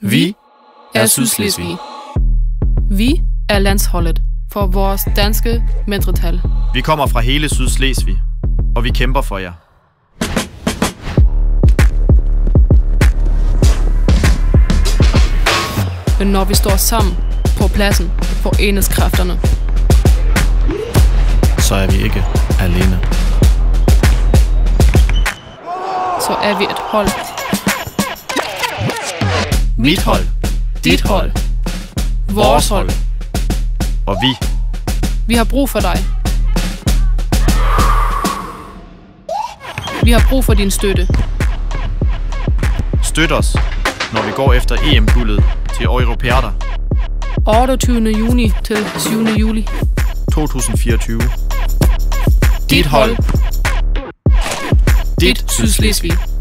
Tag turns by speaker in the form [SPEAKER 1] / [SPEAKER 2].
[SPEAKER 1] Vi er Sydslesvig.
[SPEAKER 2] Vi er landsholdet for vores danske mindretal.
[SPEAKER 1] Vi kommer fra hele Sydslesvig, og vi kæmper for jer.
[SPEAKER 2] Men når vi står sammen på pladsen, forenes kræfterne.
[SPEAKER 1] Så er vi ikke alene.
[SPEAKER 2] Så er vi et hold.
[SPEAKER 1] Mit hold.
[SPEAKER 2] Dit hold. Vores hold.
[SPEAKER 1] Og
[SPEAKER 2] Vi har brug for dig. Vi har brug for din støtte.
[SPEAKER 1] Støt os, når vi går efter EM-guldet til Europeada
[SPEAKER 2] 28. juni til 7. juli
[SPEAKER 1] 2024.
[SPEAKER 2] Dit hold. Dit Sydslesvig.